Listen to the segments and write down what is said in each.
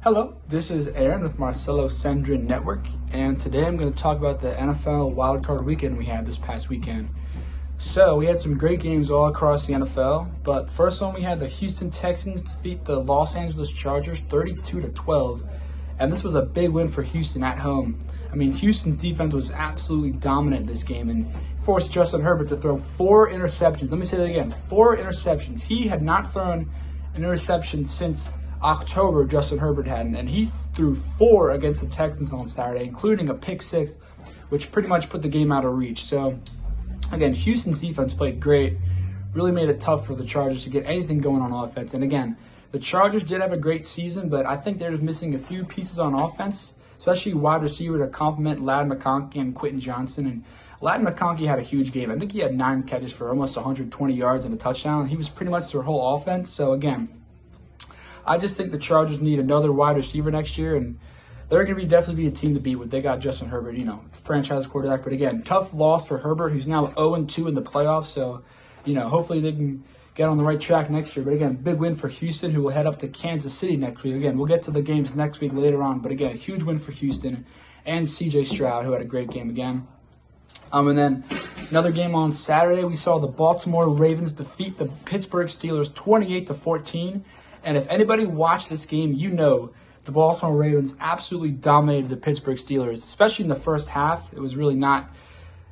Hello, this is Aaron with Marcelo Sendrin Network, and today I'm going to talk about the NFL wildcard weekend we had this past weekend. So, we had some great games all across the NFL, but the first one we had the Houston Texans defeat the Los Angeles Chargers 32-12, and this was a big win for Houston at home. I mean, Houston's defense was absolutely dominant this game and forced Justin Herbert to throw 4 interceptions. Let me say that again, 4 interceptions. He had not thrown an interception since October. Justin Herbert had, and he threw 4 against the Texans on Saturday, including a pick 6, which pretty much put the game out of reach. So, again, Houston's defense played great, really made it tough for the Chargers to get anything going on offense. And again, the Chargers did have a great season, but I think they're just missing a few pieces on offense, especially wide receiver to complement Ladd McConkey and Quentin Johnson. And Ladd McConkey had a huge game. I think he had 9 catches for almost 120 yards and a touchdown. He was pretty much their whole offense. So, again, I just think the Chargers need another wide receiver next year, and they're going to definitely be a team to beat with. They got Justin Herbert, franchise quarterback. But again, tough loss for Herbert, who's now 0-2 in the playoffs. So, hopefully they can get on the right track next year. But again, big win for Houston, who will head up to Kansas City next week. Again, we'll get to the games next week later on. But again, a huge win for Houston and C.J. Stroud, who had a great game again. And then another game on Saturday, we saw the Baltimore Ravens defeat the Pittsburgh Steelers 28-14. And if anybody watched this game, the Baltimore Ravens absolutely dominated the Pittsburgh Steelers, especially in the first half. It was really not,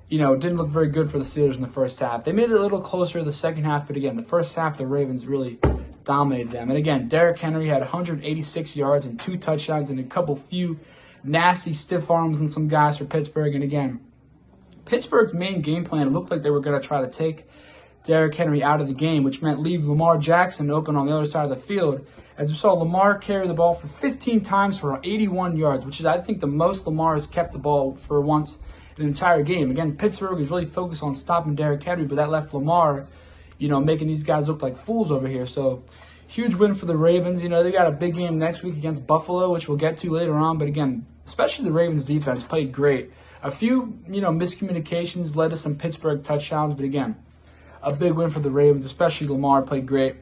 it didn't look very good for the Steelers in the first half. They made it a little closer in the second half, but again, the first half, the Ravens really dominated them. And again, Derrick Henry had 186 yards and 2 touchdowns and a few nasty stiff arms and some guys for Pittsburgh. And again, Pittsburgh's main game plan looked like they were going to try to take Derrick Henry out of the game, which meant leave Lamar Jackson open on the other side of the field. As we saw Lamar carry the ball for 15 times for 81 yards, which is, I think, the most Lamar has kept the ball for once in an entire game. Again, Pittsburgh is really focused on stopping Derrick Henry, but that left Lamar, making these guys look like fools over here. So, huge win for the Ravens. They got a big game next week against Buffalo, which we'll get to later on. But again, especially the Ravens defense played great. A few, miscommunications led to some Pittsburgh touchdowns, but again, a big win for the Ravens, especially Lamar played great.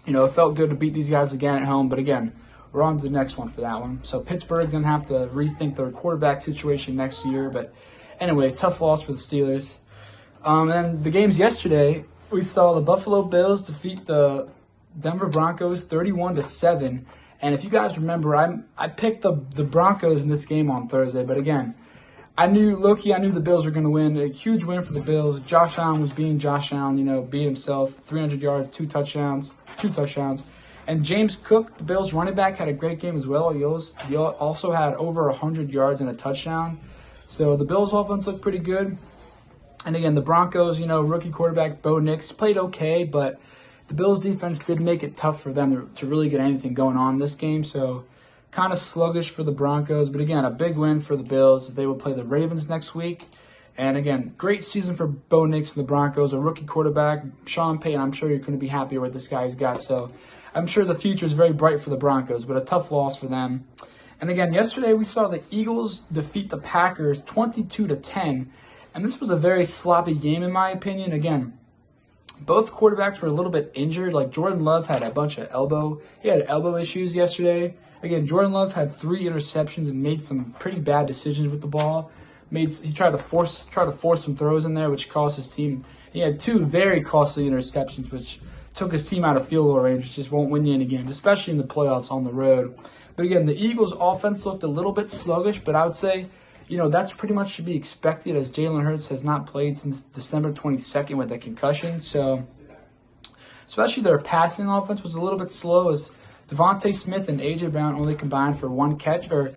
It felt good to beat these guys again at home, but again, we're on to the next one for that one. So Pittsburgh going to have to rethink their quarterback situation next year, but anyway, tough loss for the Steelers. And the games yesterday, we saw the Buffalo Bills defeat the Denver Broncos 31-7. And if you guys remember, I picked the Broncos in this game on Thursday, but again, I knew the Bills were going to win. A huge win for the Bills. Josh Allen was being Josh Allen, beat himself. 300 yards, 2 touchdowns. And James Cook, the Bills running back, had a great game as well. He also had over 100 yards and a touchdown. So the Bills' offense looked pretty good. And again, the Broncos, rookie quarterback Bo Nix played okay, but the Bills' defense did make it tough for them to really get anything going on in this game. So kind of sluggish for the Broncos, but again, a big win for the Bills. They will play the Ravens next week. And again, great season for Bo Nix and the Broncos, a rookie quarterback. Sean Payton, I'm sure you're going to be happy with this guy's got. So I'm sure the future is very bright for the Broncos, but a tough loss for them. And again, yesterday we saw the Eagles defeat the Packers 22-10. And this was a very sloppy game in my opinion. Again, both quarterbacks were a little bit injured. Like Jordan Love had a bunch of elbow issues yesterday. Again, Jordan Love had 3 interceptions and made some pretty bad decisions with the ball. He tried to force some throws in there, which cost his team. He had 2 very costly interceptions, which took his team out of field goal range, which just won't win you any games, especially in the playoffs on the road. But again, the Eagles' offense looked a little bit sluggish, but I would say, that's pretty much should be expected as Jalen Hurts has not played since December 22nd with a concussion. So, especially their passing offense was a little bit slow as Devontae Smith and A.J. Brown only combined for 1 catch, or